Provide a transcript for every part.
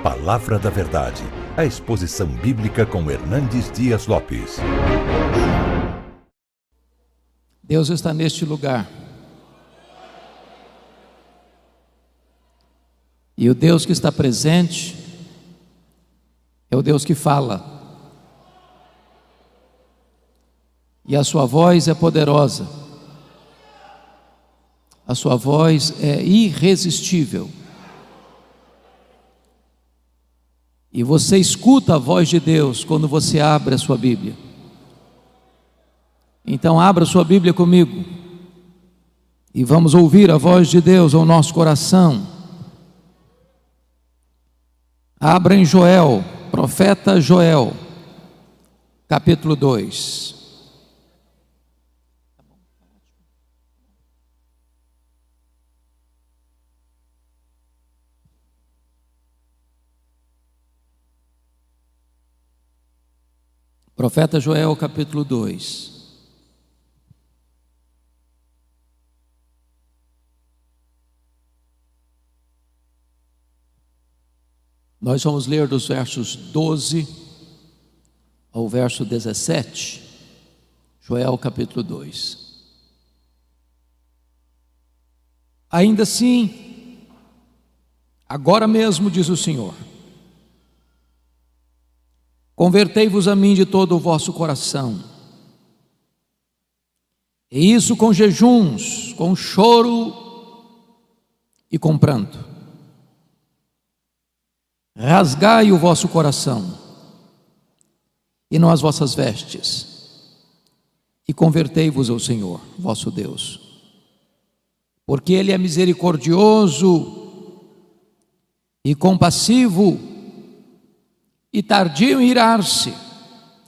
Palavra da Verdade, a exposição bíblica com Hernandes Dias Lopes. Deus está neste lugar. E o Deus que está presente é o Deus que fala. E a sua voz é poderosa. A sua voz é irresistível. E você escuta a voz de Deus quando você abre a sua Bíblia. Então abra a sua Bíblia comigo e vamos ouvir a voz de Deus ao nosso coração. Abra em Joel, profeta Joel, capítulo 2. Profeta Joel, capítulo 2. Nós vamos ler dos versos 12 ao verso 17, Joel capítulo 2. Ainda assim, agora mesmo, diz o Senhor, convertei-vos a mim de todo o vosso coração, e isso com jejuns, com choro e com pranto. Rasgai o vosso coração, e não as vossas vestes, e convertei-vos ao Senhor, vosso Deus, porque Ele é misericordioso e compassivo, e tardio em irar-se,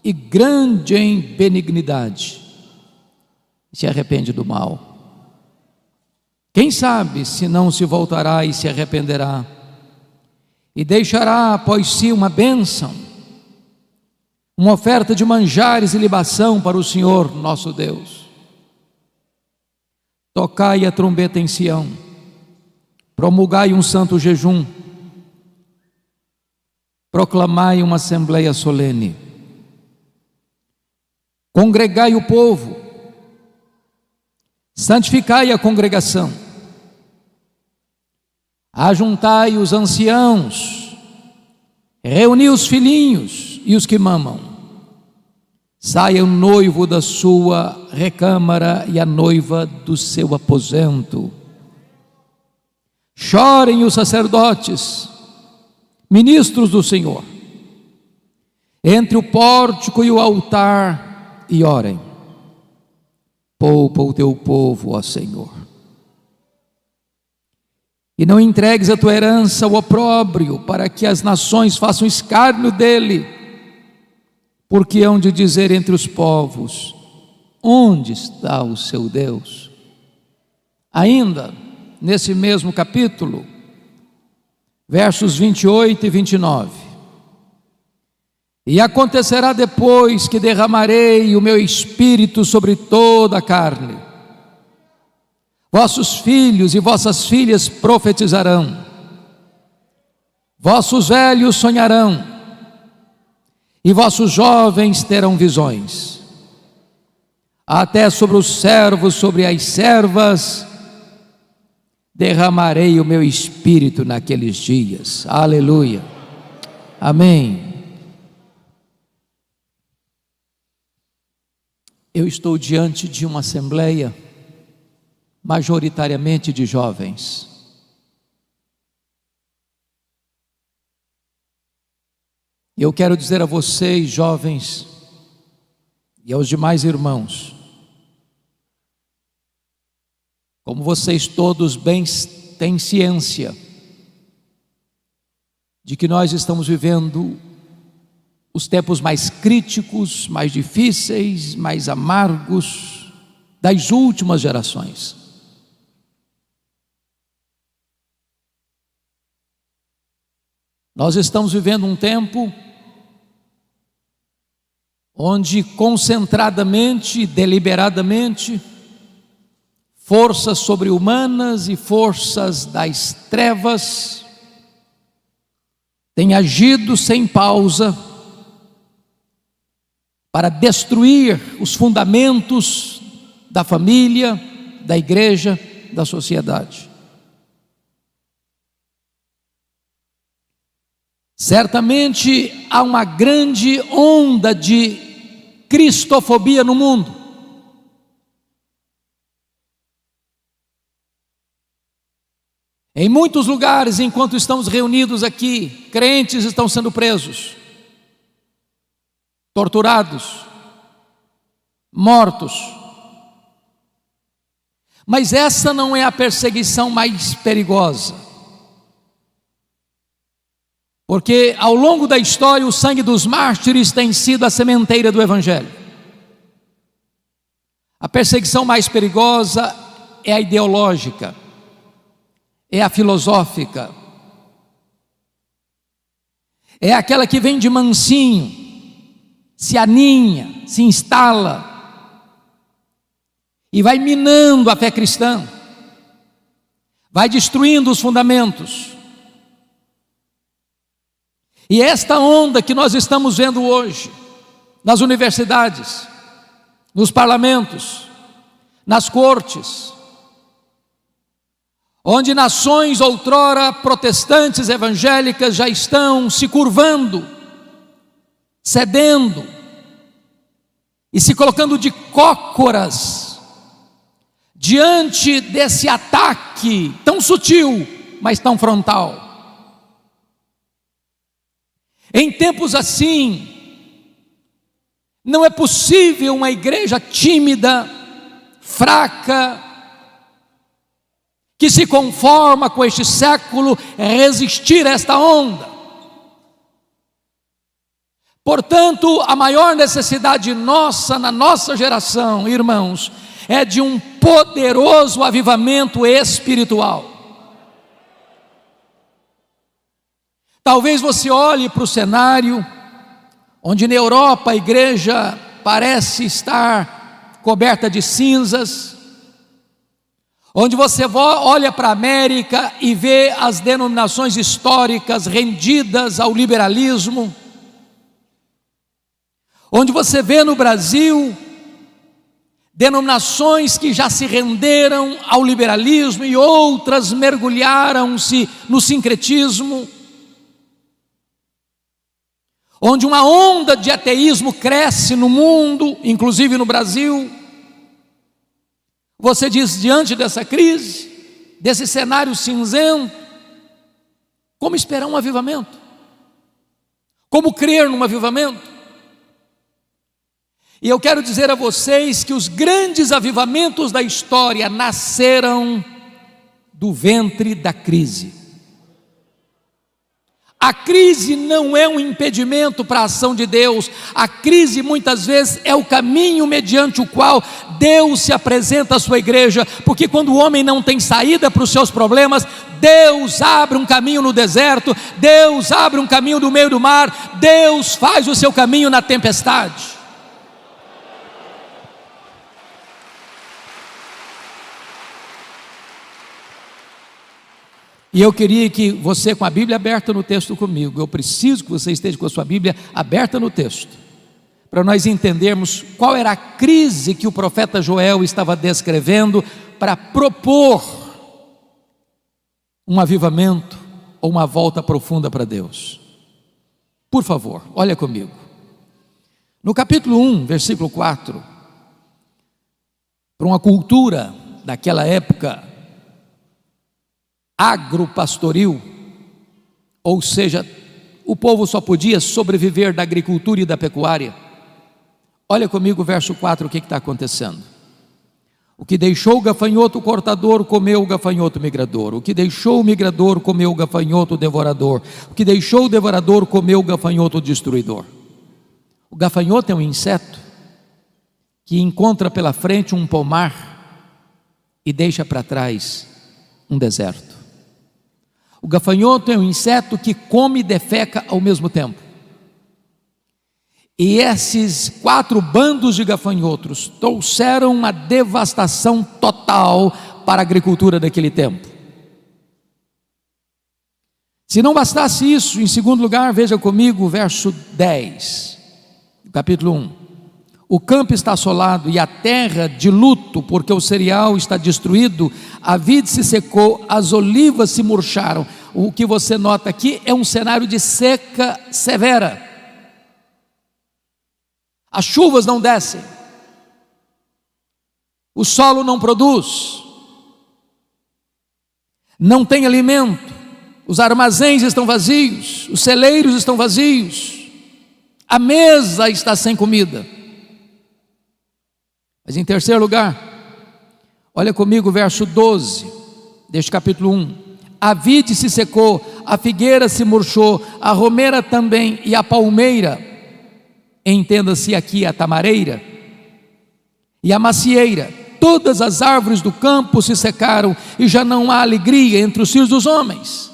e grande em benignidade, e se arrepende do mal. Quem sabe se não se voltará e se arrependerá, e deixará após si uma bênção, uma oferta de manjares e libação para o Senhor nosso Deus. Tocai a trombeta em Sião, promulgai um santo jejum, proclamai uma assembleia solene, congregai o povo, santificai a congregação, ajuntai os anciãos, reuni os filhinhos e os que mamam. Saia o noivo da sua recâmara e a noiva do seu aposento. Chorem os sacerdotes, ministros do Senhor, entre o pórtico e o altar, e orem. Poupa o teu povo, ó Senhor. E não entregues a tua herança ao opróbrio, para que as nações façam escárnio dele, porque hão de dizer entre os povos: onde está o seu Deus? Ainda, nesse mesmo capítulo, versos 28 e 29. E acontecerá depois que derramarei o meu espírito sobre toda a carne. Vossos filhos e vossas filhas profetizarão, vossos velhos sonharão, e vossos jovens terão visões. Até sobre os servos, sobre as servas, derramarei o meu espírito naqueles dias. Aleluia. Amém. Eu estou diante de uma assembleia majoritariamente de jovens. E eu quero dizer a vocês, jovens, e aos demais irmãos, como vocês todos bem têm ciência de que nós estamos vivendo os tempos mais críticos, mais difíceis, mais amargos das últimas gerações. Nós estamos vivendo um tempo onde concentradamente, deliberadamente, forças sobre-humanas e forças das trevas tem agido sem pausa para destruir os fundamentos da família, da igreja, da sociedade. Certamente há uma grande onda de cristofobia no mundo. Em muitos lugares, enquanto estamos reunidos aqui, crentes estão sendo presos, torturados, mortos. Mas essa não é a perseguição mais perigosa, porque ao longo da história o sangue dos mártires tem sido a sementeira do Evangelho. A perseguição mais perigosa é a ideológica, é a filosófica, é aquela que vem de mansinho, se aninha, se instala e vai minando a fé cristã, vai destruindo os fundamentos. E esta onda que nós estamos vendo hoje, nas universidades, nos parlamentos, nas cortes, onde nações outrora protestantes evangélicas já estão se curvando, cedendo e se colocando de cócoras diante desse ataque tão sutil, mas tão frontal. Em tempos assim, não é possível uma igreja tímida, fraca, que se conforma com este século, resistir a esta onda. Portanto, a maior necessidade nossa, na nossa geração, irmãos, é de um poderoso avivamento espiritual. Talvez você olhe para o cenário, onde na Europa a igreja parece estar coberta de cinzas, onde você olha para a América e vê as denominações históricas rendidas ao liberalismo, onde você vê no Brasil denominações que já se renderam ao liberalismo e outras mergulharam-se no sincretismo, onde uma onda de ateísmo cresce no mundo, inclusive no Brasil. Você diz, diante dessa crise, desse cenário cinzento, como esperar um avivamento? Como crer num avivamento? E eu quero dizer a vocês que os grandes avivamentos da história nasceram do ventre da crise. A crise não é um impedimento para a ação de Deus. A crise muitas vezes é o caminho mediante o qual Deus se apresenta à sua igreja, porque quando o homem não tem saída para os seus problemas, Deus abre um caminho no deserto, Deus abre um caminho no meio do mar, Deus faz o seu caminho na tempestade. E eu queria que você, com a Bíblia aberta no texto comigo, eu preciso que você esteja com a sua Bíblia aberta no texto, para nós entendermos qual era a crise que o profeta Joel estava descrevendo para propor um avivamento ou uma volta profunda para Deus. Por favor, olha comigo. No capítulo 1, versículo 4, para uma cultura daquela época agropastoril, ou seja, o povo só podia sobreviver da agricultura e da pecuária. Olha comigo o verso 4, o que está acontecendo? O que deixou o gafanhoto cortador, comeu o gafanhoto migrador. O que deixou o migrador, comeu o gafanhoto devorador. O que deixou o devorador, comeu o gafanhoto destruidor. O gafanhoto é um inseto que encontra pela frente um pomar e deixa para trás um deserto. O gafanhoto é um inseto que come e defeca ao mesmo tempo. E esses 4 bandos de gafanhotos trouxeram uma devastação total para a agricultura daquele tempo. Se não bastasse isso, em segundo lugar, veja comigo o verso 10, do capítulo 1. O campo está assolado e a terra de luto, porque o cereal está destruído, a vide se secou, as olivas se murcharam. O que você nota aqui é um cenário de seca severa. As chuvas não descem, o solo não produz, não tem alimento, os armazéns estão vazios, os celeiros estão vazios, a mesa está sem comida. Mas em terceiro lugar, olha comigo o verso 12 deste capítulo 1. A vide se secou, a figueira se murchou, a romeira também e a palmeira, entenda-se aqui a tamareira, e a macieira, todas as árvores do campo se secaram e já não há alegria entre os filhos dos homens.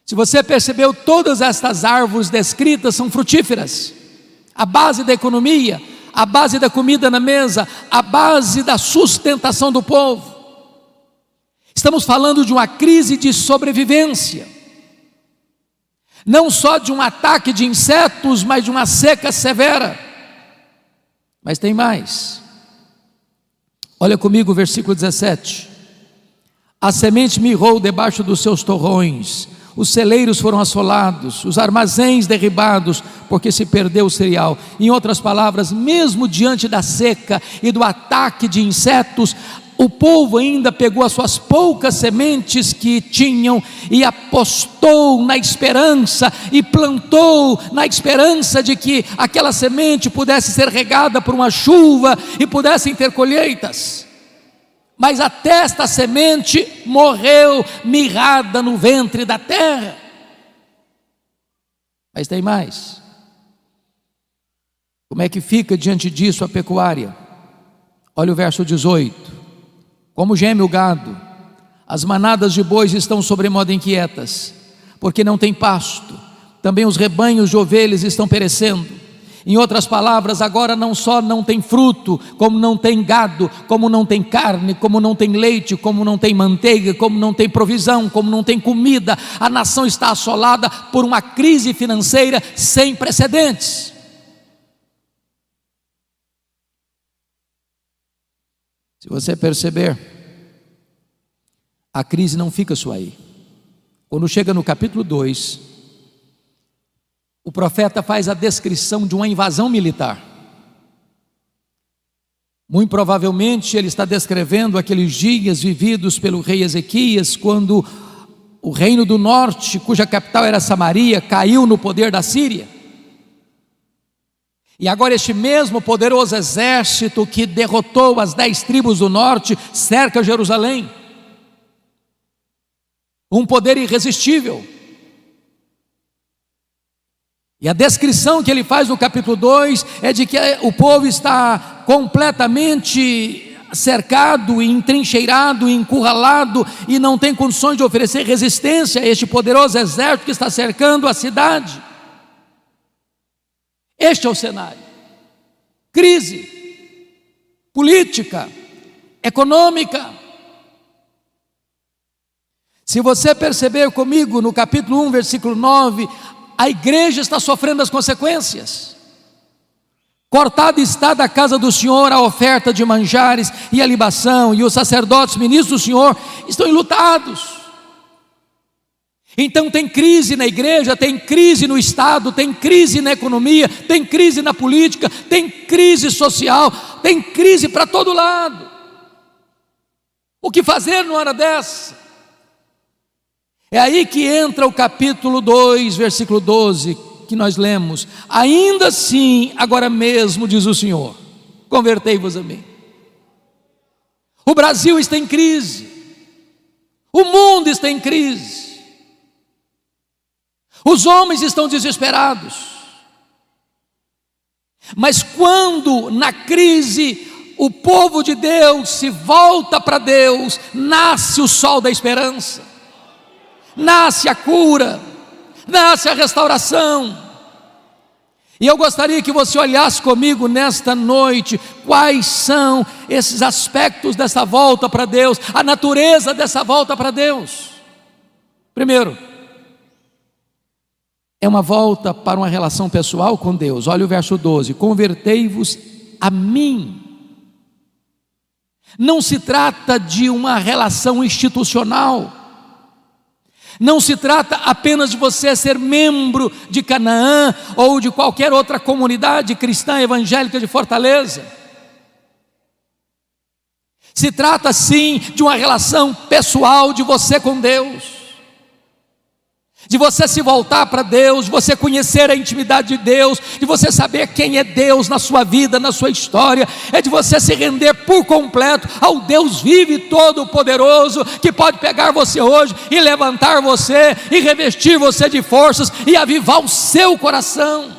Se você percebeu, todas estas árvores descritas são frutíferas, a base da economia, a base da comida na mesa, a base da sustentação do povo. Estamos falando de uma crise de sobrevivência, não só de um ataque de insetos, mas de uma seca severa. Mas tem mais. Olha comigo o versículo 17. A semente mirrou debaixo dos seus torrões, os celeiros foram assolados, os armazéns derribados, porque se perdeu o cereal. Em outras palavras, mesmo diante da seca e do ataque de insetos, o povo ainda pegou as suas poucas sementes que tinham e apostou na esperança e plantou na esperança de que aquela semente pudesse ser regada por uma chuva e pudessem ter colheitas. Mas até esta semente morreu mirrada no ventre da terra. Mas tem mais. Como é que fica diante disso a pecuária? Olha o verso 18. Como geme o gado, as manadas de bois estão sobremodo inquietas, porque não tem pasto, também os rebanhos de ovelhas estão perecendo. Em outras palavras, agora não só não tem fruto, como não tem gado, como não tem carne, como não tem leite, como não tem manteiga, como não tem provisão, como não tem comida. A nação está assolada por uma crise financeira sem precedentes. Se você perceber, a crise não fica só aí. Quando chega no capítulo 2, o profeta faz a descrição de uma invasão militar. Muito provavelmente ele está descrevendo aqueles dias vividos pelo rei Ezequias, quando o reino do norte, cuja capital era Samaria, caiu no poder da Síria. E agora este mesmo poderoso exército que derrotou as 10 tribos do norte cerca Jerusalém. Um poder irresistível. E a descrição que ele faz no capítulo 2 é de que o povo está completamente cercado, entrincheirado, encurralado e não tem condições de oferecer resistência a este poderoso exército que está cercando a cidade. Este é o cenário. Crise política, econômica. Se você perceber comigo no capítulo 1, versículo 9, a igreja está sofrendo as consequências. Cortada está da casa do Senhor a oferta de manjares e a libação, e os sacerdotes, ministros do Senhor, estão enlutados. Então tem crise na igreja, tem crise no Estado, tem crise na economia, tem crise na política, tem crise social, tem crise para todo lado. O que fazer numa hora dessa? É aí que entra o capítulo 2, versículo 12, que nós lemos. Ainda assim, agora mesmo, diz o Senhor, convertei-vos a mim. O Brasil está em crise, o mundo está em crise. Os homens estão desesperados. Mas quando na crise o povo de Deus se volta para Deus, nasce o sol da esperança, nasce a cura, nasce a restauração. E eu gostaria que você olhasse comigo nesta noite quais são esses aspectos dessa volta para Deus, a natureza dessa volta para Deus. Primeiro, é uma volta para uma relação pessoal com Deus. Olha o verso 12: convertei-vos a mim. Não se trata de uma relação institucional, não se trata apenas de você ser membro de Canaã ou de qualquer outra comunidade cristã evangélica de Fortaleza. Se trata sim de uma relação pessoal de você com Deus, de você se voltar para Deus, de você conhecer a intimidade de Deus, de você saber quem é Deus na sua vida, na sua história. É de você se render por completo ao Deus vivo e todo-poderoso, que pode pegar você hoje e levantar você, e revestir você de forças, e avivar o seu coração.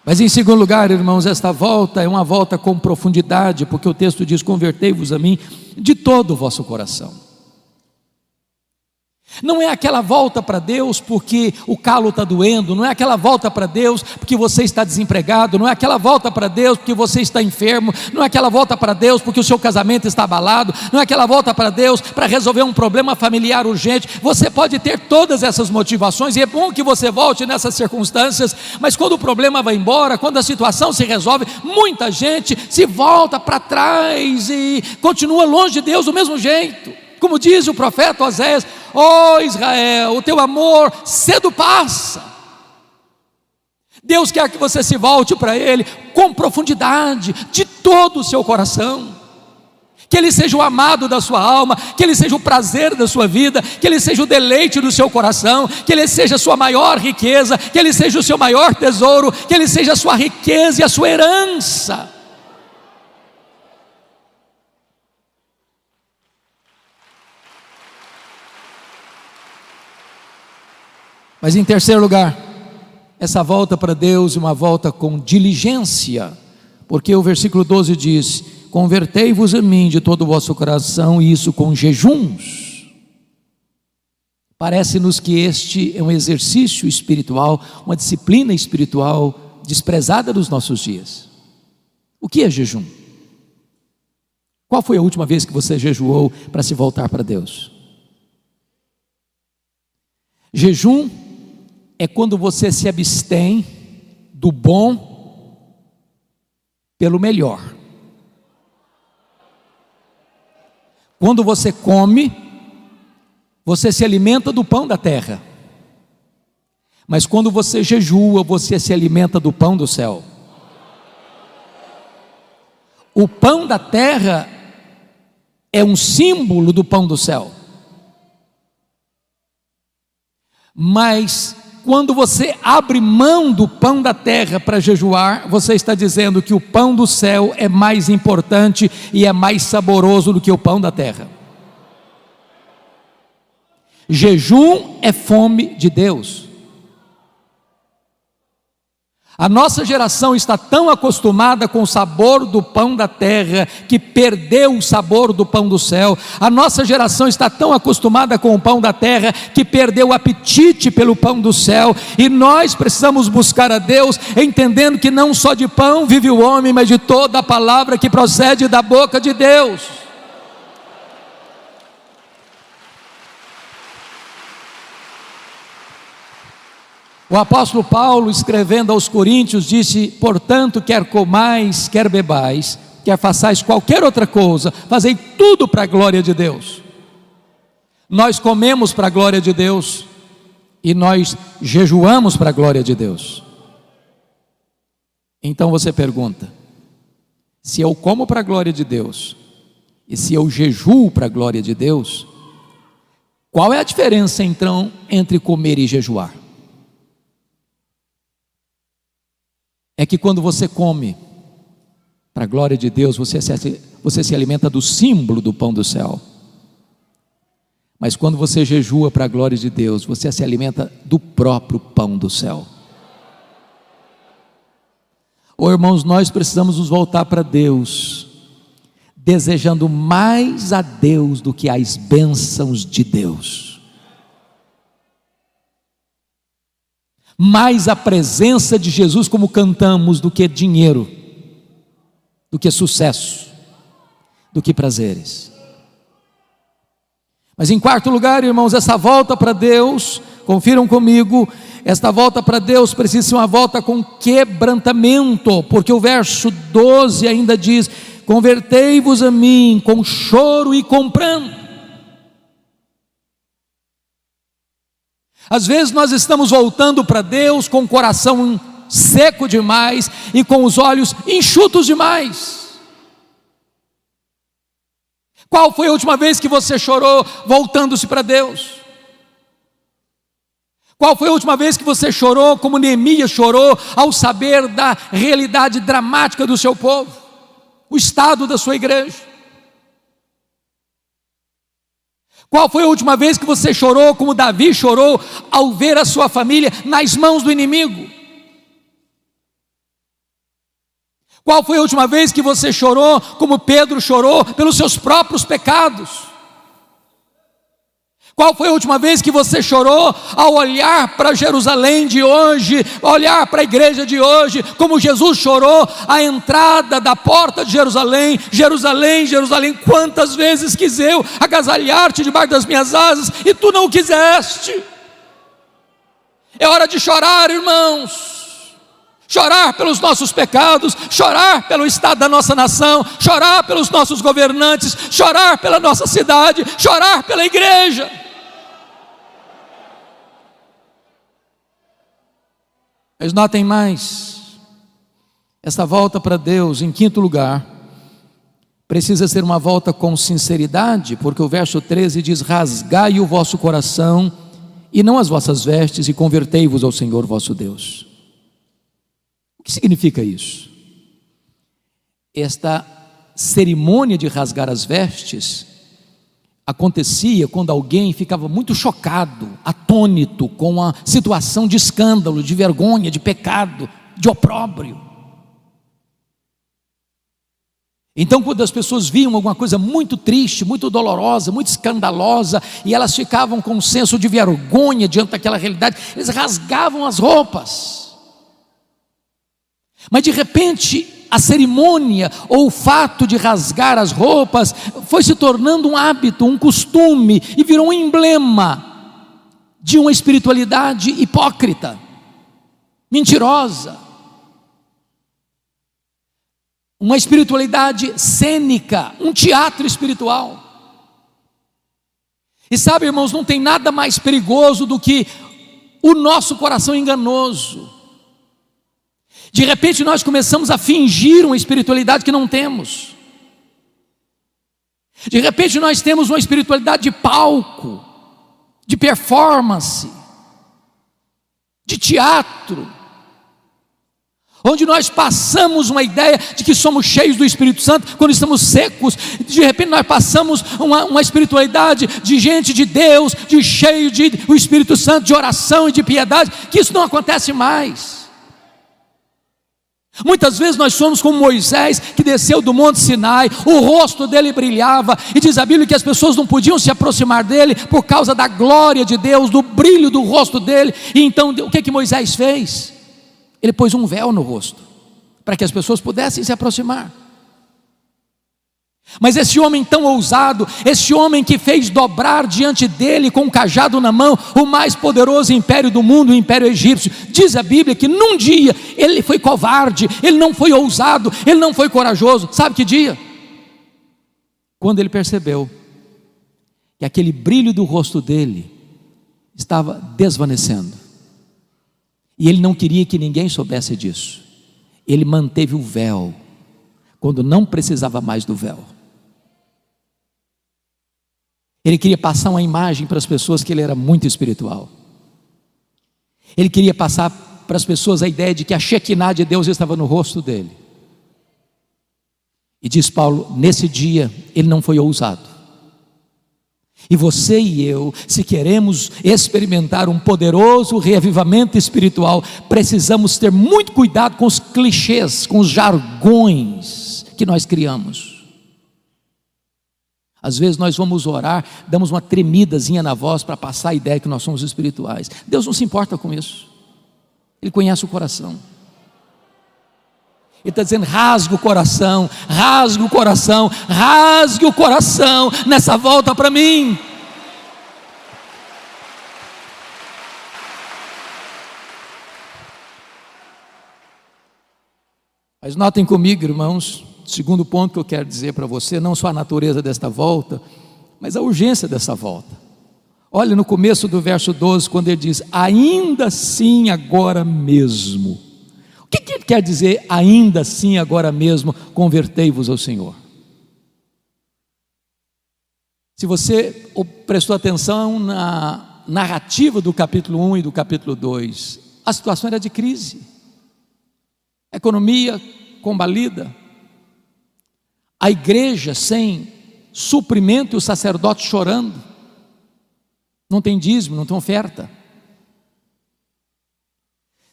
Mas em segundo lugar, irmãos, esta volta é uma volta com profundidade, porque o texto diz: convertei-vos a mim de todo o vosso coração. Não é aquela volta para Deus porque o calo está doendo, não é aquela volta para Deus porque você está desempregado, não é aquela volta para Deus porque você está enfermo, não é aquela volta para Deus porque o seu casamento está abalado, não é aquela volta para Deus para resolver um problema familiar urgente. Você pode ter todas essas motivações, e é bom que você volte nessas circunstâncias, mas quando o problema vai embora, quando a situação se resolve, muita gente se volta para trás e continua longe de Deus do mesmo jeito. Como diz o profeta Oséias: ó Israel, o teu amor cedo passa. Deus quer que você se volte para Ele com profundidade, de todo o seu coração. Que Ele seja o amado da sua alma, que Ele seja o prazer da sua vida, que Ele seja o deleite do seu coração, que Ele seja a sua maior riqueza, que Ele seja o seu maior tesouro, que Ele seja a sua riqueza e a sua herança. Mas em terceiro lugar, essa volta para Deus é uma volta com diligência, porque o versículo 12 diz: convertei-vos a mim de todo o vosso coração, e isso com jejuns. Parece-nos que este é um exercício espiritual, uma disciplina espiritual desprezada nos nossos dias. O que é jejum? Qual foi a última vez que você jejuou para se voltar para Deus? Jejum é quando você se abstém do bom pelo melhor. Quando você come, você se alimenta do pão da terra. Mas quando você jejua, você se alimenta do pão do céu. O pão da terra é um símbolo do pão do céu. Mas quando você abre mão do pão da terra para jejuar, você está dizendo que o pão do céu é mais importante e é mais saboroso do que o pão da terra. Jejum é fome de Deus. A nossa geração está tão acostumada com o sabor do pão da terra que perdeu o sabor do pão do céu. A nossa geração está tão acostumada com o pão da terra que perdeu o apetite pelo pão do céu. E nós precisamos buscar a Deus, entendendo que não só de pão vive o homem, mas de toda a palavra que procede da boca de Deus. O apóstolo Paulo, escrevendo aos Coríntios, disse: portanto, quer comais, quer bebais, quer façais qualquer outra coisa, fazei tudo para a glória de Deus. Nós comemos para a glória de Deus e nós jejuamos para a glória de Deus. Então você pergunta: se eu como para a glória de Deus e se eu jejuo para a glória de Deus, qual é a diferença então entre comer e jejuar? É que quando você come para a glória de Deus, você se alimenta do símbolo do pão do céu. Mas quando você jejua para a glória de Deus, você se alimenta do próprio pão do céu. Oh, irmãos, nós precisamos nos voltar para Deus, desejando mais a Deus do que as bênçãos de Deus. Mais a presença de Jesus, como cantamos, do que dinheiro, do que sucesso, do que prazeres. Mas em quarto lugar, irmãos, essa volta para Deus, confiram comigo, esta volta para Deus precisa ser uma volta com quebrantamento, porque o verso 12 ainda diz: convertei-vos a mim com choro e com pranto. Às vezes nós estamos voltando para Deus com o coração seco demais e com os olhos enxutos demais. Qual foi a última vez que você chorou voltando-se para Deus? Qual foi a última vez que você chorou como Neemias chorou ao saber da realidade dramática do seu povo, o estado da sua igreja? Qual foi a última vez que você chorou como Davi chorou ao ver a sua família nas mãos do inimigo? Qual foi a última vez que você chorou como Pedro chorou pelos seus próprios pecados? Qual foi a última vez que você chorou ao olhar para Jerusalém de hoje, olhar para a igreja de hoje, como Jesus chorou à entrada da porta de Jerusalém? Jerusalém, Jerusalém, quantas vezes quis eu agasalhar-te debaixo das minhas asas e tu não quiseste. É hora de chorar, irmãos. Chorar pelos nossos pecados, chorar pelo estado da nossa nação, chorar pelos nossos governantes, chorar pela nossa cidade, chorar pela igreja. Mas notem mais, esta volta para Deus, em quinto lugar, precisa ser uma volta com sinceridade, porque o verso 13 diz: rasgai o vosso coração e não as vossas vestes, e convertei-vos ao Senhor vosso Deus. O que significa isso? Esta cerimônia de rasgar as vestes acontecia quando alguém ficava muito chocado, atônito com a situação de escândalo, de vergonha, de pecado, de opróbrio. Então, quando as pessoas viam alguma coisa muito triste, muito dolorosa, muito escandalosa, e elas ficavam com um senso de vergonha diante daquela realidade, eles rasgavam as roupas. Mas de repente a cerimônia ou o fato de rasgar as roupas foi se tornando um hábito, um costume, e virou um emblema de uma espiritualidade hipócrita, mentirosa, uma espiritualidade cênica, um teatro espiritual. E sabe, irmãos, não tem nada mais perigoso do que o nosso coração enganoso. De repente nós começamos a fingir uma espiritualidade que não temos. De repente nós temos uma espiritualidade de palco, de performance, de teatro, onde nós passamos uma ideia de que somos cheios do Espírito Santo quando estamos secos. De repente nós passamos uma espiritualidade de gente de Deus, de cheio do Espírito Santo, de oração e de piedade, que isso não acontece mais. Muitas vezes nós somos como Moisés, que desceu do Monte Sinai, o rosto dele brilhava, e diz a Bíblia que as pessoas não podiam se aproximar dele por causa da glória de Deus, do brilho do rosto dele. E então o que Moisés fez? Ele pôs um véu no rosto, para que as pessoas pudessem se aproximar. Mas esse homem tão ousado, esse homem que fez dobrar diante dele com um cajado na mão o mais poderoso império do mundo, o império egípcio, diz a Bíblia que num dia ele foi covarde, ele não foi ousado, ele não foi corajoso. Sabe que dia? Quando ele percebeu que aquele brilho do rosto dele estava desvanecendo, e ele não queria que ninguém soubesse disso. Ele manteve o véu quando não precisava mais do véu. Ele queria passar uma imagem para as pessoas que ele era muito espiritual. Ele queria passar para as pessoas a ideia de que a Shekinah de Deus estava no rosto dele. E diz Paulo, nesse dia ele não foi ousado. E você e eu, se queremos experimentar um poderoso reavivamento espiritual, precisamos ter muito cuidado com os clichês, com os jargões que nós criamos. Às vezes nós vamos orar, damos uma tremidazinha na voz para passar a ideia que nós somos espirituais. Deus não se importa com isso. Ele conhece o coração. Ele está dizendo: rasgue o coração, rasgue o coração, rasgue o coração nessa volta para mim. Mas notem comigo, irmãos, segundo ponto que eu quero dizer para você, não só a natureza desta volta, mas a urgência dessa volta. Olha no começo do verso 12, quando ele diz: ainda assim agora mesmo. O que ele quer dizer, ainda assim agora mesmo, convertei-vos ao Senhor? Se você prestou atenção na narrativa do capítulo 1 e do capítulo 2, a situação era de crise, economia combalida, a igreja sem suprimento e os sacerdotes chorando, não tem dízimo, não tem oferta.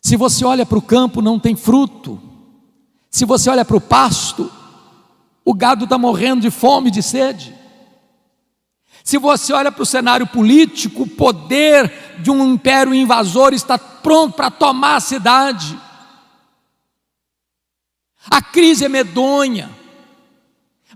Se você olha para o campo, não tem fruto. Se você olha para o pasto, o gado está morrendo de fome e de sede. Se você olha para o cenário político, o poder de um império invasor está pronto para tomar a cidade. A crise é medonha,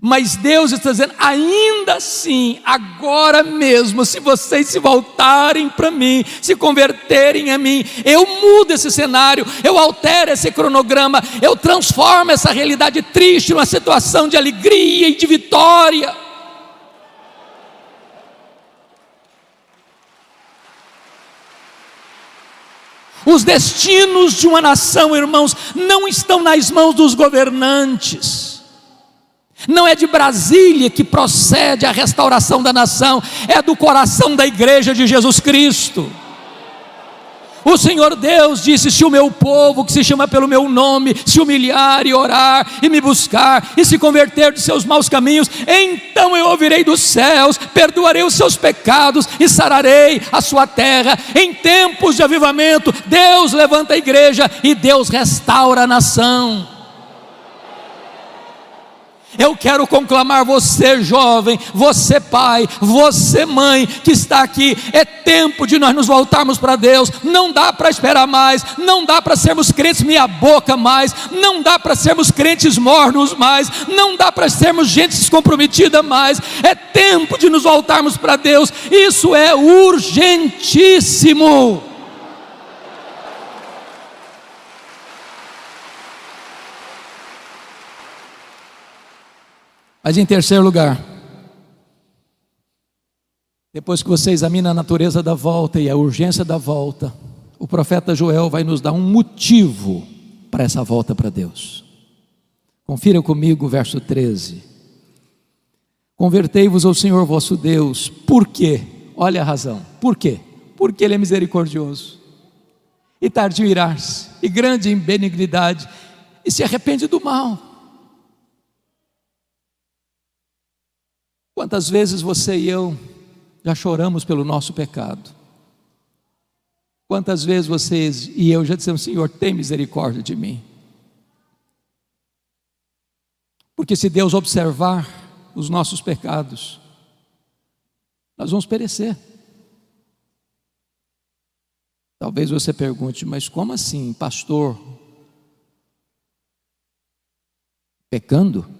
mas Deus está dizendo: ainda assim, agora mesmo, se vocês se voltarem para mim, se converterem a mim, eu mudo esse cenário, eu altero esse cronograma, eu transformo essa realidade triste numa situação de alegria e de vitória. Os destinos de uma nação, irmãos, não estão nas mãos dos governantes. Não é de Brasília que procede a restauração da nação, é do coração da igreja de Jesus Cristo. O Senhor Deus disse: se o meu povo, que se chama pelo meu nome, se humilhar e orar e me buscar e se converter de seus maus caminhos, então eu ouvirei dos céus, perdoarei os seus pecados e sararei a sua terra. Em tempos de avivamento, Deus levanta a igreja e Deus restaura a nação. Eu quero conclamar você, jovem, você pai, você mãe que está aqui. É tempo de nós nos voltarmos para Deus. Não dá para esperar mais, não dá para sermos crentes meia boca mais, não dá para sermos crentes mornos mais, não dá para sermos gente descomprometida mais. É tempo de nos voltarmos para Deus. Isso é urgentíssimo. Mas em terceiro lugar, depois que você examina a natureza da volta e a urgência da volta, o profeta Joel vai nos dar um motivo para essa volta para Deus. Confira comigo o verso 13. Convertei-vos ao Senhor vosso Deus. Por quê? Olha a razão. Por quê? Porque Ele é misericordioso e tardio em irar-se, e grande em benignidade, e se arrepende do mal. Quantas vezes você e eu já choramos pelo nosso pecado? Quantas vezes vocês e eu já dissemos: Senhor, tem misericórdia de mim? Porque se Deus observar os nossos pecados, nós vamos perecer. Talvez você pergunte: mas como assim, pastor? Pecando?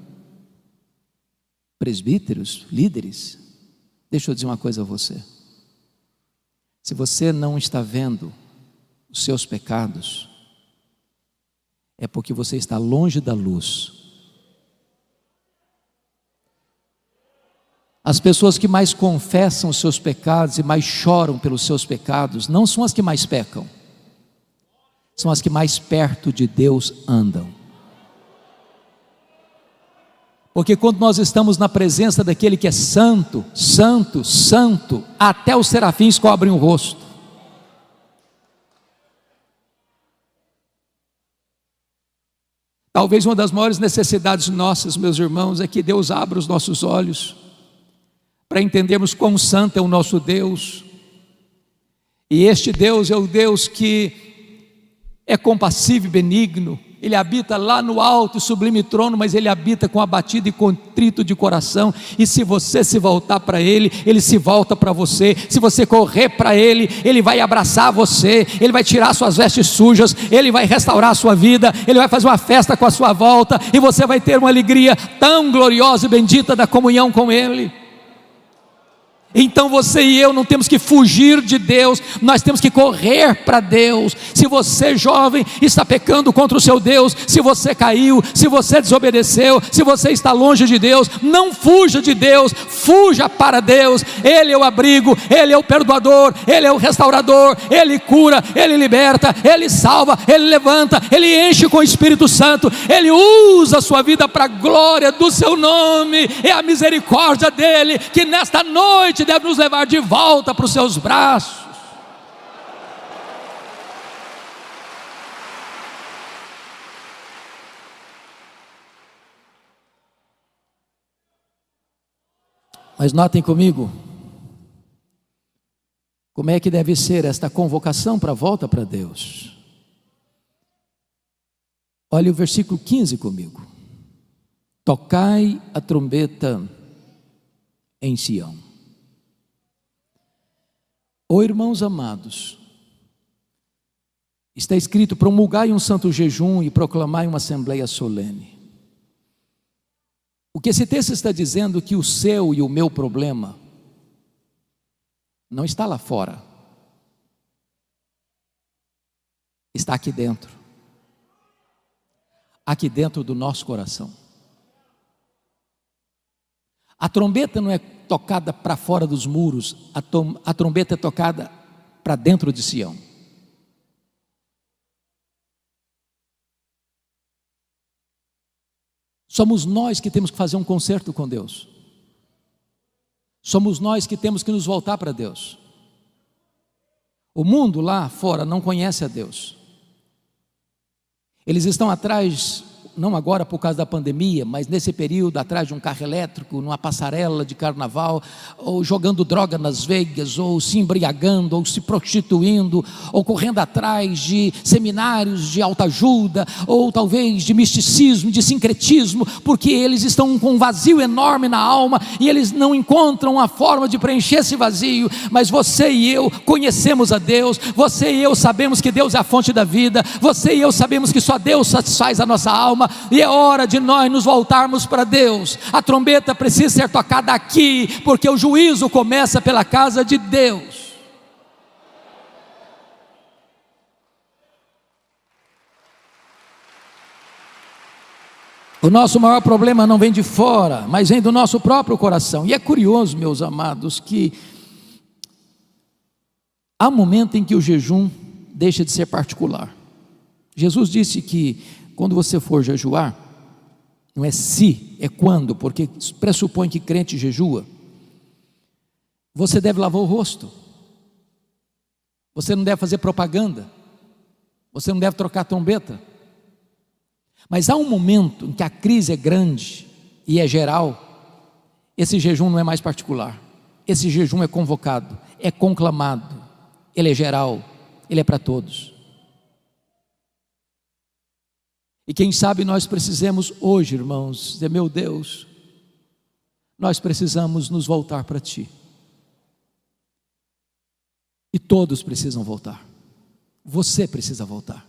Presbíteros, líderes? Deixa eu dizer uma coisa a você: se você não está vendo os seus pecados, é porque você está longe da luz. As pessoas que mais confessam os seus pecados e mais choram pelos seus pecados não são as que mais pecam, são as que mais perto de Deus andam. Porque quando nós estamos na presença daquele que é santo, santo, santo, até os serafins cobrem o rosto. Talvez uma das maiores necessidades nossas, meus irmãos, é que Deus abra os nossos olhos para entendermos quão santo é o nosso Deus. E este Deus é o Deus que é compassivo e benigno. Ele habita lá no alto e sublime trono, mas Ele habita com abatido e contrito de coração. E se você se voltar para Ele, Ele se volta para você. Se você correr para Ele, Ele vai abraçar você, Ele vai tirar suas vestes sujas, Ele vai restaurar a sua vida, Ele vai fazer uma festa com a sua volta, e você vai ter uma alegria tão gloriosa e bendita da comunhão com Ele. Então você e eu não temos que fugir de Deus, nós temos que correr para Deus. Se você, jovem, está pecando contra o seu Deus, se você caiu, se você desobedeceu, se você está longe de Deus, não fuja de Deus, fuja para Deus. Ele é o abrigo, Ele é o perdoador, Ele é o restaurador, Ele cura, Ele liberta, Ele salva, Ele levanta, Ele enche com o Espírito Santo, Ele usa a sua vida para a glória do seu nome. É a misericórdia dEle que nesta noite deve nos levar de volta para os seus braços. Mas notem comigo, como é que deve ser esta convocação para a volta para Deus. Olha o versículo 15 comigo. Tocai a trombeta em Sião. Oh, irmãos amados, está escrito: promulgai um santo jejum e proclamai uma assembleia solene. O que esse texto está dizendo é que o seu e o meu problema não está lá fora, está aqui dentro do nosso coração. A trombeta não é tocada para fora dos muros, a trombeta é tocada para dentro de Sião. Somos nós que temos que fazer um concerto com Deus. Somos nós que temos que nos voltar para Deus. O mundo lá fora não conhece a Deus. Eles estão atrás, não agora por causa da pandemia, mas nesse período atrás de um carro elétrico, numa passarela de carnaval, ou jogando droga nas veias, ou se embriagando, ou se prostituindo, ou correndo atrás de seminários de autoajuda, ou talvez de misticismo, de sincretismo, porque eles estão com um vazio enorme na alma, e eles não encontram uma forma de preencher esse vazio. Mas você e eu conhecemos a Deus, você e eu sabemos que Deus é a fonte da vida, você e eu sabemos que só Deus satisfaz a nossa alma, e é hora de nós nos voltarmos para Deus. A trombeta precisa ser tocada aqui, porque o juízo começa pela casa de Deus. O nosso maior problema não vem de fora, mas vem do nosso próprio coração. E é curioso, meus amados, que há um momento em que o jejum deixa de ser particular. Jesus disse que quando você for jejuar, não é se, é quando, porque pressupõe que crente jejua. Você deve lavar o rosto, você não deve fazer propaganda, você não deve trocar trombeta. Mas há um momento em que a crise é grande e é geral, esse jejum não é mais particular, esse jejum é convocado, é conclamado, ele é geral, ele é para todos. E quem sabe nós precisamos hoje, irmãos, dizer: meu Deus, nós precisamos nos voltar para Ti. E todos precisam voltar. Você precisa voltar.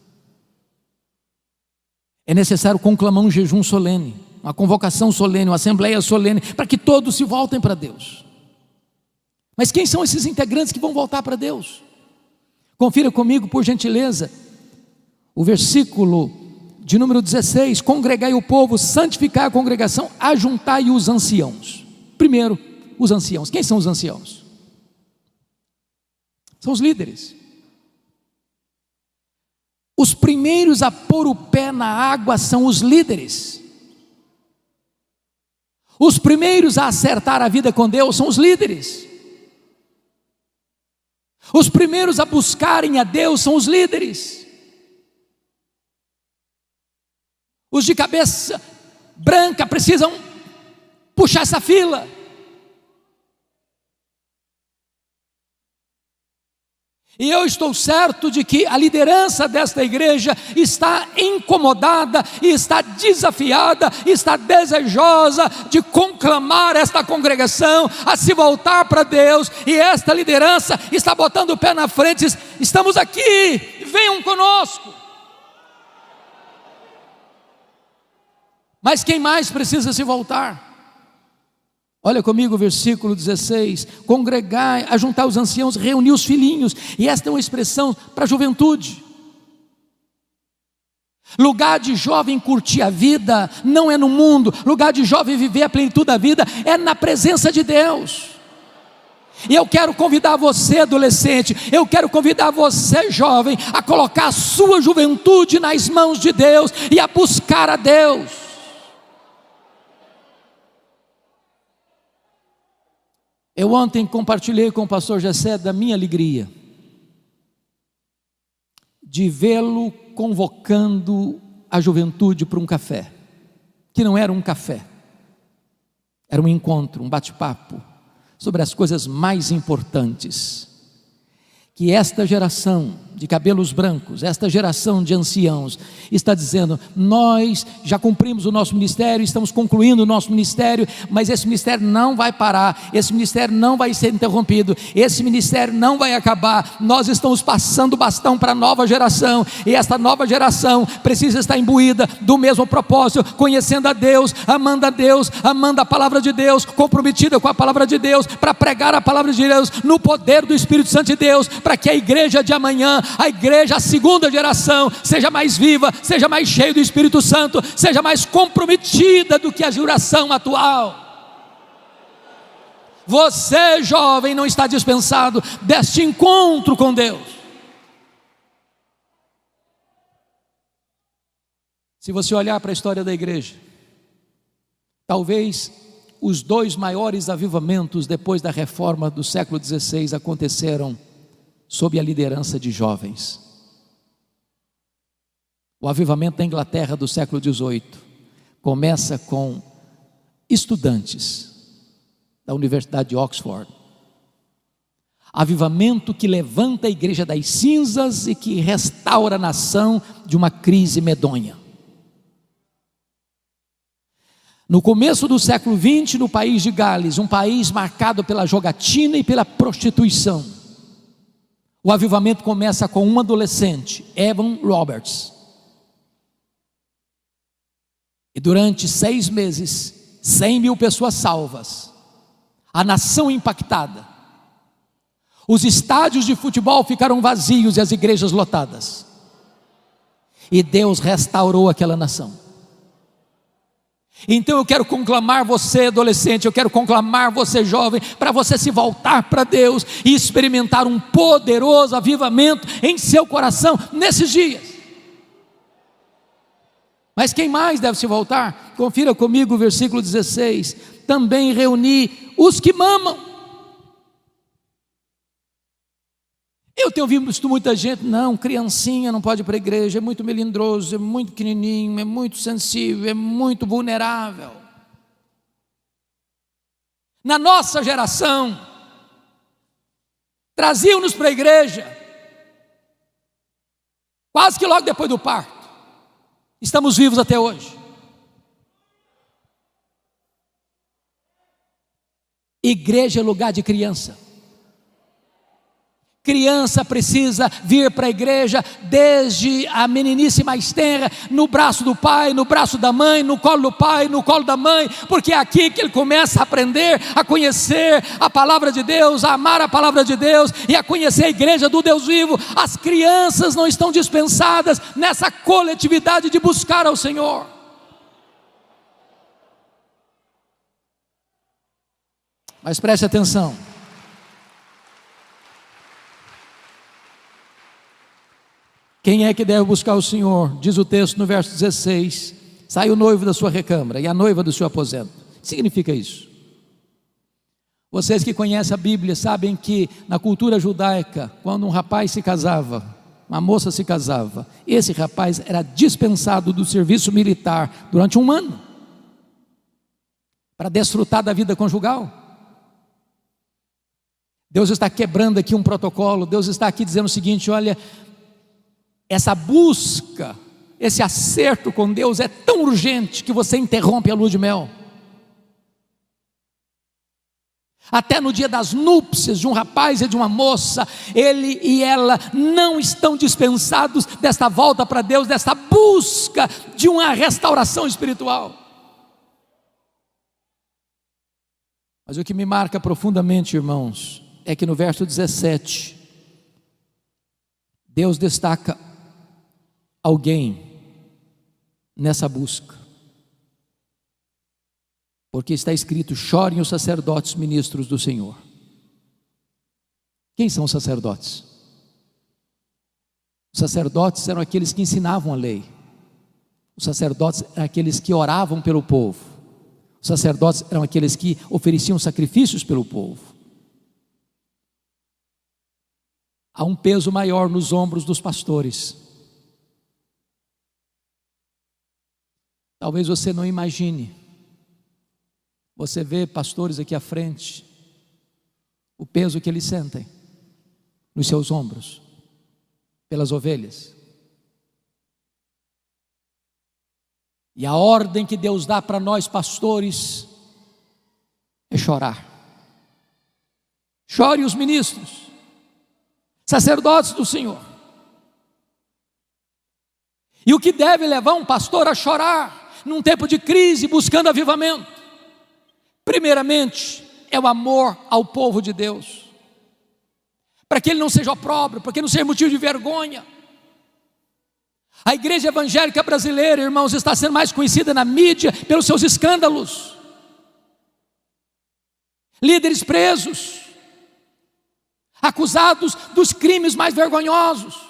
É necessário conclamar um jejum solene, uma convocação solene, uma assembleia solene, para que todos se voltem para Deus. Mas quem são esses integrantes que vão voltar para Deus? Confira comigo, por gentileza, o versículo de número 16: congregai o povo, santificai a congregação, ajuntai os anciãos. Primeiro, os anciãos. Quem são os anciãos? São os líderes. Os primeiros a pôr o pé na água são os líderes. Os primeiros a acertar a vida com Deus são os líderes. Os primeiros a buscarem a Deus são os líderes. Os de cabeça branca precisam puxar essa fila. E eu estou certo de que a liderança desta igreja está incomodada, e está desafiada, está desejosa de conclamar esta congregação a se voltar para Deus. E esta liderança está botando o pé na frente e diz: estamos aqui, venham conosco. Mas quem mais precisa se voltar? Olha comigo o versículo 16: congregai, ajuntar os anciãos, reunir os filhinhos. E esta é uma expressão para a juventude. Lugar de jovem curtir a vida não é no mundo. Lugar de jovem viver a plenitude da vida é na presença de Deus. E eu quero convidar você, adolescente, eu quero convidar você, jovem, a colocar a sua juventude nas mãos de Deus e a buscar a Deus. Eu ontem compartilhei com o pastor Gessé da minha alegria de vê-lo convocando a juventude para um café, que não era um café, era um encontro, um bate-papo sobre as coisas mais importantes que esta geração de cabelos brancos, esta geração de anciãos está dizendo: nós já cumprimos o nosso ministério, estamos concluindo o nosso ministério, mas esse ministério não vai parar, esse ministério não vai ser interrompido, esse ministério não vai acabar. Nós estamos passando o bastão para a nova geração, e esta nova geração precisa estar imbuída do mesmo propósito, conhecendo a Deus, amando a palavra de Deus, comprometida com a palavra de Deus, para pregar a palavra de Deus no poder do Espírito Santo de Deus, para que a igreja de amanhã, a igreja, a segunda geração, seja mais viva, seja mais cheia do Espírito Santo, seja mais comprometida do que a geração atual. Você, jovem, não está dispensado deste encontro com Deus. Se você olhar para a história da igreja, talvez os dois maiores avivamentos depois da reforma do século XVI aconteceram sob a liderança de jovens. O avivamento da Inglaterra do século XVIII começa com estudantes da Universidade de Oxford. Avivamento que levanta a igreja das cinzas e que restaura a nação de uma crise medonha. No começo do século XX, no país de Gales, um país marcado pela jogatina e pela prostituição, o avivamento começa com um adolescente, Evan Roberts. E durante 6 meses, 100.000 pessoas salvas, a nação impactada, os estádios de futebol ficaram vazios e as igrejas lotadas, e Deus restaurou aquela nação. Então eu quero conclamar você, adolescente, eu quero conclamar você, jovem, para você se voltar para Deus e experimentar um poderoso avivamento em seu coração nesses dias. Mas quem mais deve se voltar? Confira comigo o versículo 16: também reuni os que mamam. Eu tenho visto muita gente: não, criancinha não pode ir para a igreja, é muito melindroso, é muito pequenininho, é muito sensível, é muito vulnerável. Na nossa geração, traziam-nos para a igreja quase que logo depois do parto. Estamos vivos até hoje. Igreja é lugar de criança. Criança precisa vir para a igreja desde a meninice mais tenra, no braço do pai, no braço da mãe, no colo do pai, no colo da mãe, porque é aqui que ele começa a aprender, a conhecer a palavra de Deus, a amar a palavra de Deus e a conhecer a igreja do Deus vivo. As crianças não estão dispensadas nessa coletividade de buscar ao Senhor. Mas preste atenção. Quem é que deve buscar o Senhor? Diz o texto no verso 16: sai o noivo da sua recâmara e a noiva do seu aposento. O que significa isso? Vocês que conhecem a Bíblia sabem que na cultura judaica, quando um rapaz se casava, uma moça se casava, esse rapaz era dispensado do serviço militar durante 1 ano, para desfrutar da vida conjugal. Deus está quebrando aqui um protocolo. Deus está aqui dizendo o seguinte: olha, essa busca, esse acerto com Deus é tão urgente que você interrompe a lua de mel. Até no dia das núpcias de um rapaz e de uma moça, ele e ela não estão dispensados desta volta para Deus, desta busca de uma restauração espiritual. Mas o que me marca profundamente, irmãos, é que no verso 17, Deus destaca alguém nessa busca. Porque está escrito: chorem os sacerdotes ministros do Senhor. Quem são os sacerdotes? Os sacerdotes eram aqueles que ensinavam a lei. Os sacerdotes eram aqueles que oravam pelo povo. Os sacerdotes eram aqueles que ofereciam sacrifícios pelo povo. Há um peso maior nos ombros dos pastores. Talvez você não imagine. Você vê pastores aqui à frente, o peso que eles sentem nos seus ombros, pelas ovelhas. E a ordem que Deus dá para nós pastores é chorar. Chore os ministros, sacerdotes do Senhor. E o que deve levar um pastor a chorar num tempo de crise, buscando avivamento? Primeiramente, é o amor ao povo de Deus, para que ele não seja opróbrio, para que ele não seja motivo de vergonha. A igreja evangélica brasileira, irmãos, está sendo mais conhecida na mídia pelos seus escândalos, líderes presos, acusados dos crimes mais vergonhosos.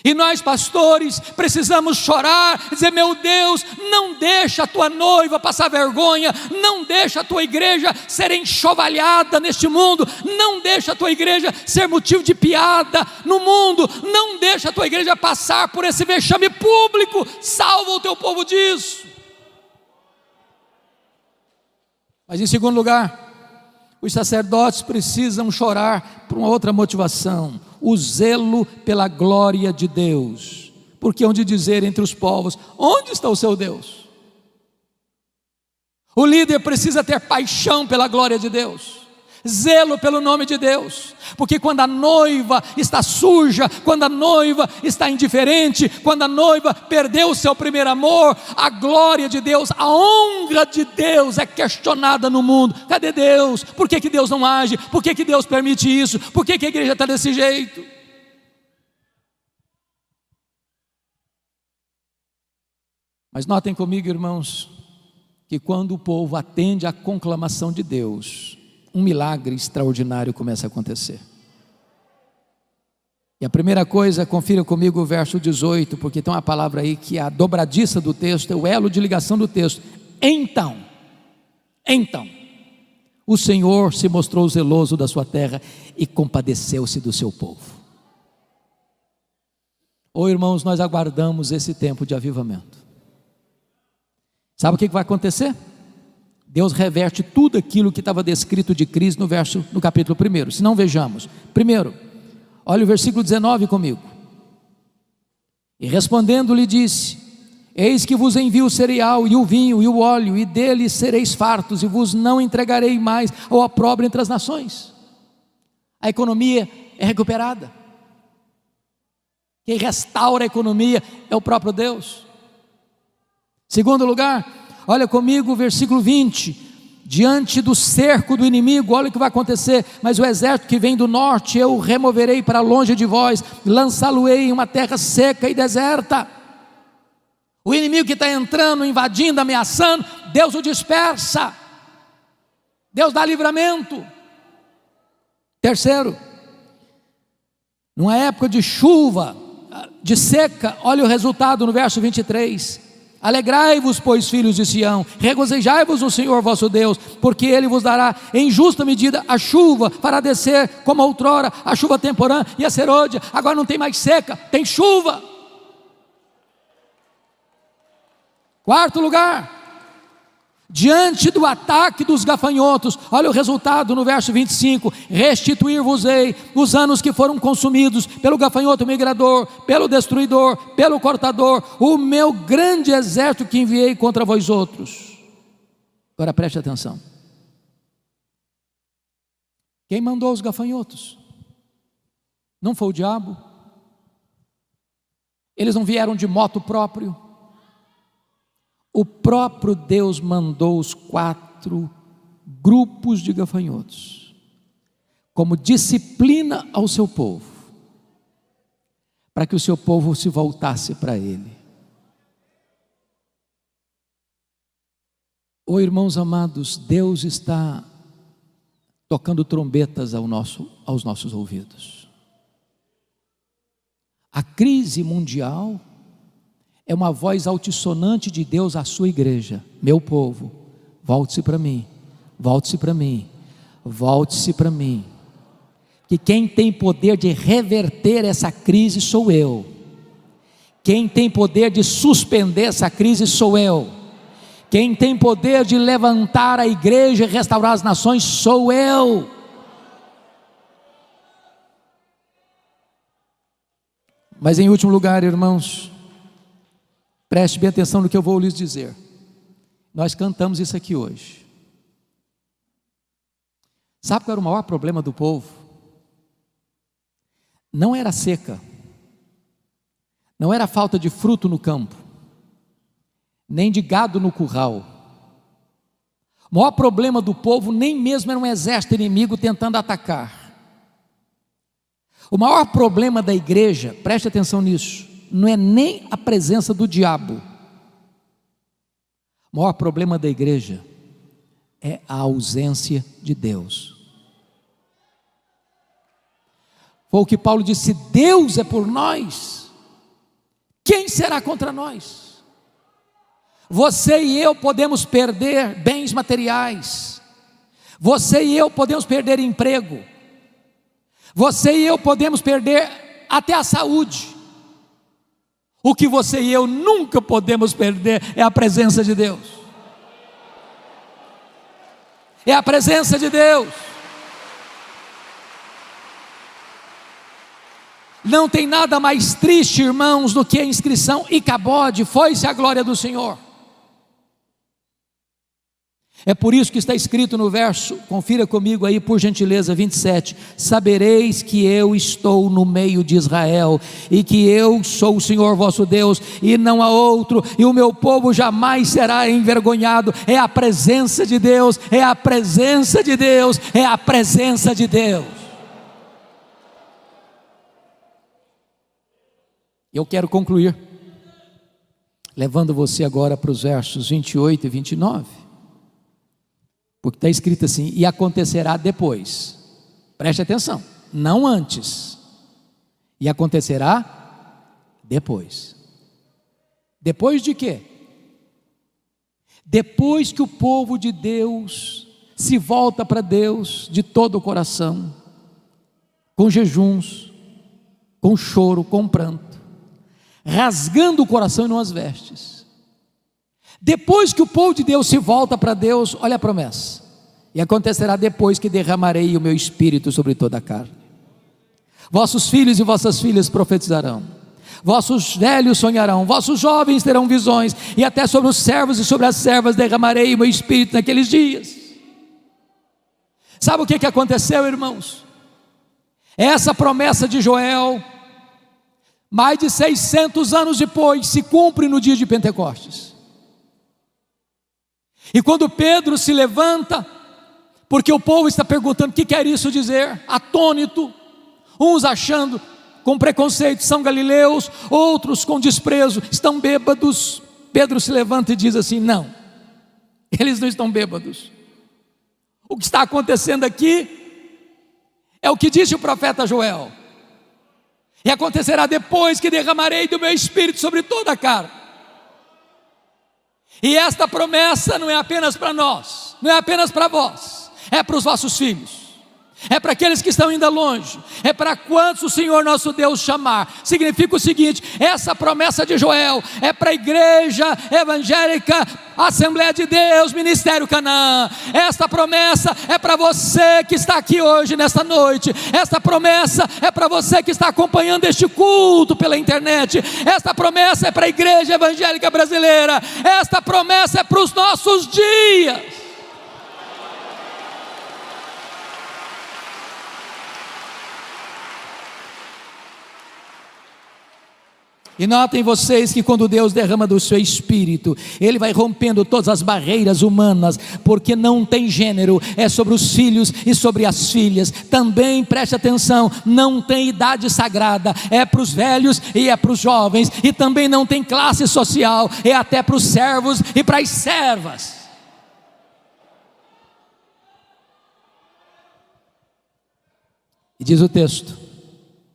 E nós pastores precisamos chorar, dizer: meu Deus, não deixa a tua noiva passar vergonha, não deixa a tua igreja ser enxovalhada neste mundo, não deixa a tua igreja ser motivo de piada no mundo, não deixa a tua igreja passar por esse vexame público, salva o teu povo disso. Mas em segundo lugar, os sacerdotes precisam chorar por uma outra motivação: o zelo pela glória de Deus. Porque onde dizer entre os povos: onde está o seu Deus? O líder precisa ter paixão pela glória de Deus, zelo pelo nome de Deus. Porque quando a noiva está suja, quando a noiva está indiferente, quando a noiva perdeu o seu primeiro amor, a glória de Deus, a honra de Deus é questionada no mundo. Cadê Deus? Por que Deus não age? Por que Deus permite isso? Por que a igreja está desse jeito? Mas notem comigo, irmãos, que quando o povo atende à conclamação de Deus, um milagre extraordinário começa a acontecer. E a primeira coisa, confira comigo o verso 18, porque tem uma palavra aí que é a dobradiça do texto, é o elo de ligação do texto. Então, o Senhor se mostrou zeloso da sua terra e compadeceu-se do seu povo. Oh, irmãos, nós aguardamos esse tempo de avivamento. Sabe o que vai acontecer? Deus reverte tudo aquilo que estava descrito de crise no capítulo 1. Se não, vejamos. Primeiro, olha o versículo 19 comigo. E respondendo lhe disse: eis que vos envio o cereal e o vinho e o óleo, e deles sereis fartos, e vos não entregarei mais ao opróbrio entre as nações. A economia é recuperada. Quem restaura a economia é o próprio Deus. Segundo lugar, olha comigo o versículo 20. Diante do cerco do inimigo, olha o que vai acontecer: mas o exército que vem do norte eu removerei para longe de vós, lançá-lo-ei em uma terra seca e deserta. O inimigo que está entrando, invadindo, ameaçando, Deus o dispersa, Deus dá livramento. Terceiro, numa época de chuva, de seca, olha o resultado no verso 23. Alegrai-vos, pois, filhos de Sião, regozijai-vos no Senhor vosso Deus, porque Ele vos dará em justa medida a chuva, fará descer como outrora a chuva temporã e a serôdia. Agora não tem mais seca, tem chuva. Quarto lugar, diante do ataque dos gafanhotos. Olha o resultado no verso 25: restituir-vos-ei os anos que foram consumidos pelo gafanhoto migrador, pelo destruidor, pelo cortador, o meu grande exército que enviei contra vós outros. Agora preste atenção. Quem mandou os gafanhotos? Não foi o diabo? Eles não vieram de moto próprio. O próprio Deus mandou os 4 grupos de gafanhotos como disciplina ao seu povo, para que o seu povo se voltasse para Ele. Oh, irmãos amados, Deus está tocando trombetas aos nossos ouvidos. A crise mundial é uma voz altissonante de Deus à sua igreja: meu povo, volte-se para mim, volte-se para mim, volte-se para mim. Que quem tem poder de reverter essa crise sou eu. Quem tem poder de suspender essa crise sou eu. Quem tem poder de levantar a igreja e restaurar as nações sou eu. Mas em último lugar, irmãos, preste bem atenção no que eu vou lhes dizer. Nós cantamos isso aqui hoje. Sabe qual era o maior problema do povo? Não era a seca, não era a falta de fruto no campo, nem de gado no curral. O maior problema do povo nem mesmo era um exército inimigo tentando atacar. O maior problema da igreja, preste atenção nisso, não é nem a presença do diabo. O maior problema da igreja é a ausência de Deus. Foi o que Paulo disse: se Deus é por nós, quem será contra nós? Você e eu podemos perder bens materiais, você e eu podemos perder emprego, você e eu podemos perder até a saúde. O que você e eu nunca podemos perder é a presença de Deus. É a presença de Deus. Não tem nada mais triste, irmãos, do que a inscrição Icabode, foi-se a glória do Senhor. É por isso que está escrito no verso, confira comigo aí por gentileza, 27, sabereis que eu estou no meio de Israel, e que eu sou o Senhor vosso Deus, e não há outro, e o meu povo jamais será envergonhado. É a presença de Deus, é a presença de Deus, é a presença de Deus. Eu quero concluir, levando você agora para os versos 28 e 29, porque está escrito assim: e acontecerá depois, preste atenção, não antes, e acontecerá depois. Depois de quê? Depois que o povo de Deus se volta para Deus de todo o coração, com jejuns, com choro, com pranto, rasgando o coração e não as vestes. Depois que o povo de Deus se volta para Deus, olha a promessa: e acontecerá depois que derramarei o meu espírito sobre toda a carne. Vossos filhos e vossas filhas profetizarão, vossos velhos sonharão, vossos jovens terão visões, e até sobre os servos e sobre as servas derramarei o meu espírito naqueles dias. Sabe o que aconteceu, irmãos? Essa promessa de Joel, mais de 600 anos depois, se cumpre no dia de Pentecostes. E quando Pedro se levanta, porque o povo está perguntando o que quer isso dizer, atônito, uns achando com preconceito são galileus, outros com desprezo estão bêbados. Pedro se levanta e diz assim: não, eles não estão bêbados. O que está acontecendo aqui é o que disse o profeta Joel: e acontecerá depois que derramarei do meu espírito sobre toda a carne. E esta promessa não é apenas para nós, não é apenas para vós, é para os vossos filhos, é para aqueles que estão ainda longe, é para quantos o Senhor nosso Deus chamar. Significa o seguinte: essa promessa de Joel é para a igreja evangélica, Assembleia de Deus, Ministério Canaã. Esta promessa é para você que está aqui hoje, nesta noite. Esta promessa é para você que está acompanhando este culto pela internet. Esta promessa é para a igreja evangélica brasileira. Esta promessa é para os nossos dias. E notem vocês que quando Deus derrama do seu Espírito, Ele vai rompendo todas as barreiras humanas, porque não tem gênero, é sobre os filhos e sobre as filhas. Também preste atenção, não tem idade sagrada, é para os velhos e é para os jovens. E também não tem classe social, é até para os servos e para as servas. E diz o texto,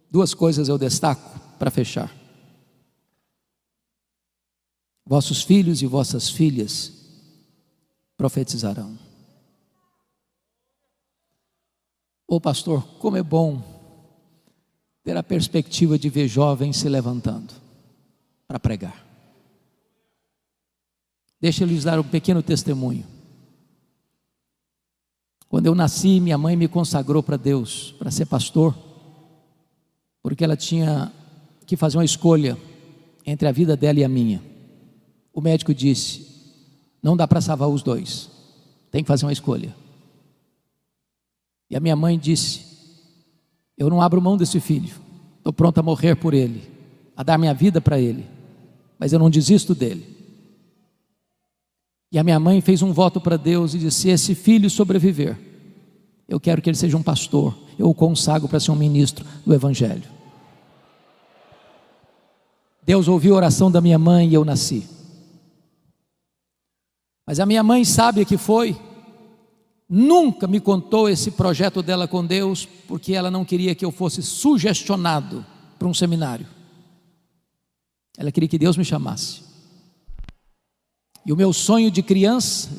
duas coisas eu destaco para fechar: vossos filhos e vossas filhas profetizarão. Ô pastor, como é bom ter a perspectiva de ver jovens se levantando para pregar. Deixa eu lhes dar um pequeno testemunho. Quando eu nasci, minha mãe me consagrou para Deus, para ser pastor, porque ela tinha que fazer uma escolha entre a vida dela e a minha. O médico disse: não dá para salvar os dois, tem que fazer uma escolha. E a minha mãe disse: eu não abro mão desse filho, estou pronto a morrer por ele, a dar minha vida para ele, mas eu não desisto dele. E a minha mãe fez um voto para Deus e disse: se esse filho sobreviver, eu quero que ele seja um pastor, eu o consagro para ser um ministro do Evangelho. Deus ouviu a oração da minha mãe e eu nasci. Mas a minha mãe, sábia que foi, nunca me contou esse projeto dela com Deus, porque ela não queria que eu fosse sugestionado para um seminário. Ela queria que Deus me chamasse. E o meu sonho de criança,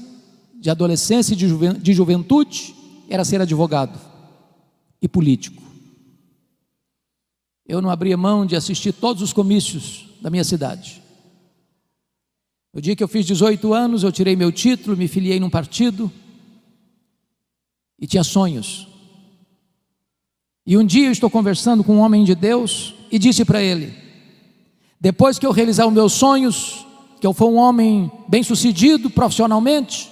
de adolescência e de juventude era ser advogado e político. Eu não abria mão de assistir todos os comícios da minha cidade. No dia que eu fiz 18 anos, eu tirei meu título, me filiei num partido e tinha sonhos. E um dia eu estou conversando com um homem de Deus e disse para ele: depois que eu realizar os meus sonhos, que eu for um homem bem sucedido profissionalmente,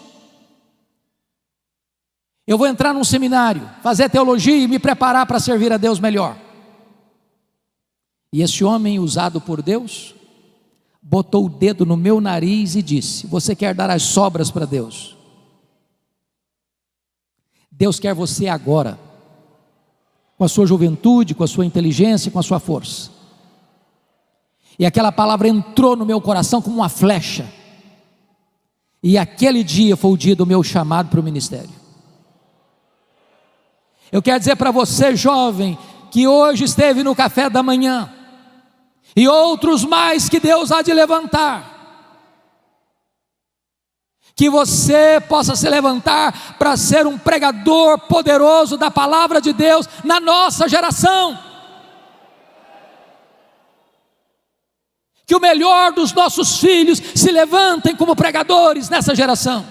eu vou entrar num seminário, fazer teologia e me preparar para servir a Deus melhor. E esse homem, usado por Deus, botou o dedo no meu nariz e disse: você quer dar as sobras para Deus? Deus quer você agora, com a sua juventude, com a sua inteligência, com a sua força. E aquela palavra entrou no meu coração como uma flecha. E aquele dia foi o dia do meu chamado para o ministério. Eu quero dizer para você, jovem, que hoje esteve no café da manhã, e outros mais que Deus há de levantar, que você possa se levantar para ser um pregador poderoso da palavra de Deus na nossa geração. Que o melhor dos nossos filhos se levantem como pregadores nessa geração.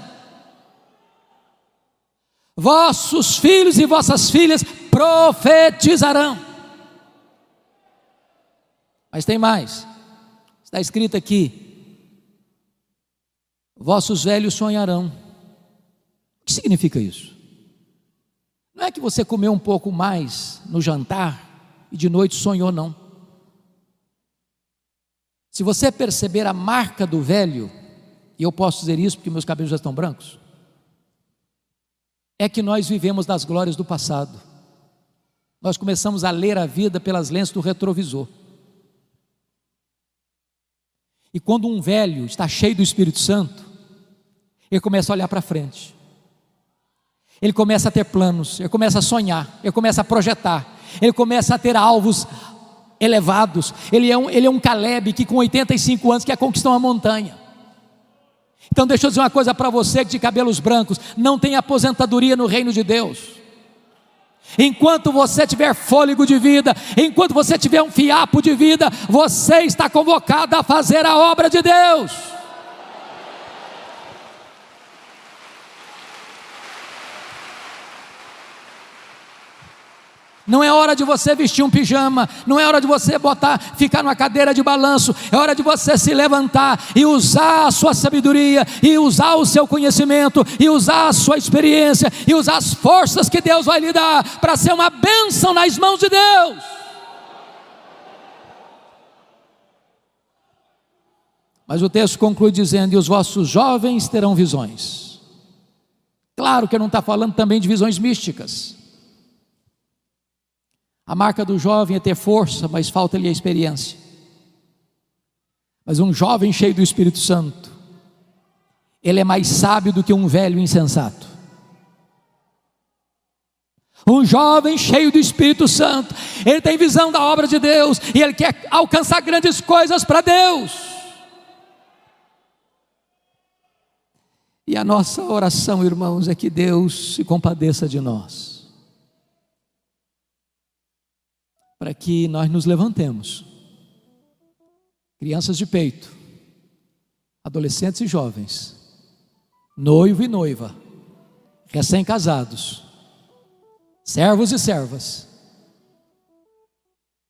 Vossos filhos e vossas filhas profetizarão. Mas tem mais, está escrito aqui: vossos velhos sonharão. O que significa isso? Não é que você comeu um pouco mais no jantar e de noite sonhou, não. Se você perceber a marca do velho, e eu posso dizer isso porque meus cabelos já estão brancos, é que nós vivemos das glórias do passado. Nós começamos a ler a vida pelas lentes do retrovisor. E quando um velho está cheio do Espírito Santo, ele começa a olhar para frente, ele começa a ter planos, ele começa a sonhar, ele começa a projetar, ele começa a ter alvos elevados. Ele é um Caleb que com 85 anos quer conquistar uma montanha. Então deixa eu dizer uma coisa para você que de cabelos brancos: não tem aposentadoria no reino de Deus. Enquanto você tiver fôlego de vida, enquanto você tiver um fiapo de vida, você está convocado a fazer a obra de Deus. Não é hora de você vestir um pijama, não é hora de você ficar numa cadeira de balanço, é hora de você se levantar e usar a sua sabedoria, e usar o seu conhecimento, e usar a sua experiência, e usar as forças que Deus vai lhe dar, para ser uma bênção nas mãos de Deus. Mas o texto conclui dizendo: e os vossos jovens terão visões. Claro que não está falando também de visões místicas. A marca do jovem é ter força, mas falta-lhe a experiência. Mas um jovem cheio do Espírito Santo, ele é mais sábio do que um velho insensato. Um jovem cheio do Espírito Santo, ele tem visão da obra de Deus, e ele quer alcançar grandes coisas para Deus. E a nossa oração, irmãos, é que Deus se compadeça de nós, para que nós nos levantemos, crianças de peito, adolescentes e jovens, noivo e noiva, recém-casados, servos e servas,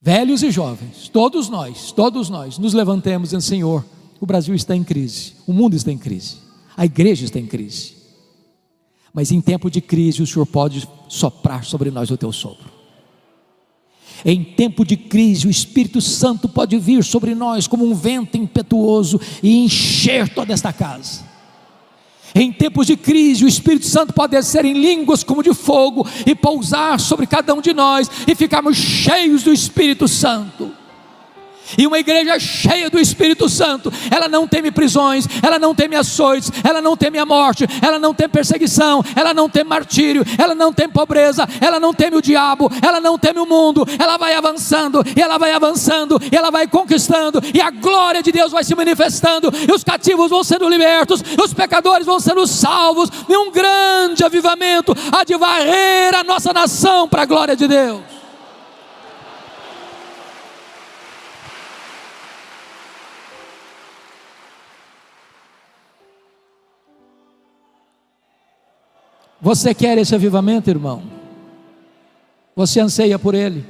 velhos e jovens, todos nós nos levantemos dizendo: Senhor, o Brasil está em crise, o mundo está em crise, a igreja está em crise, mas em tempo de crise o Senhor pode soprar sobre nós o teu sopro. Em tempo de crise o Espírito Santo pode vir sobre nós como um vento impetuoso e encher toda esta casa. Em tempos de crise o Espírito Santo pode descer em línguas como de fogo e pousar sobre cada um de nós, e ficarmos cheios do Espírito Santo. E uma igreja cheia do Espírito Santo, ela não teme prisões, ela não teme açoites, ela não teme a morte, ela não teme perseguição, ela não teme martírio, ela não teme pobreza, ela não teme o diabo, ela não teme o mundo. Ela vai avançando, e ela vai avançando, e ela vai conquistando, e a glória de Deus vai se manifestando, e os cativos vão sendo libertos, e os pecadores vão sendo salvos, e um grande avivamento há de varrer a nossa nação para a glória de Deus. Você quer esse avivamento, irmão? Você anseia por ele?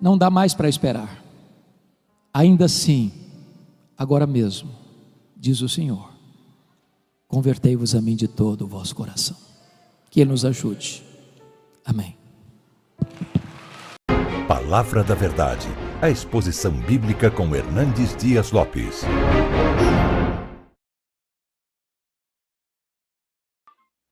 Não dá mais para esperar. Ainda assim, agora mesmo, diz o Senhor: convertei-vos a mim de todo o vosso coração. Que Ele nos ajude. Amém. Palavra da Verdade, a exposição bíblica com Hernandes Dias Lopes.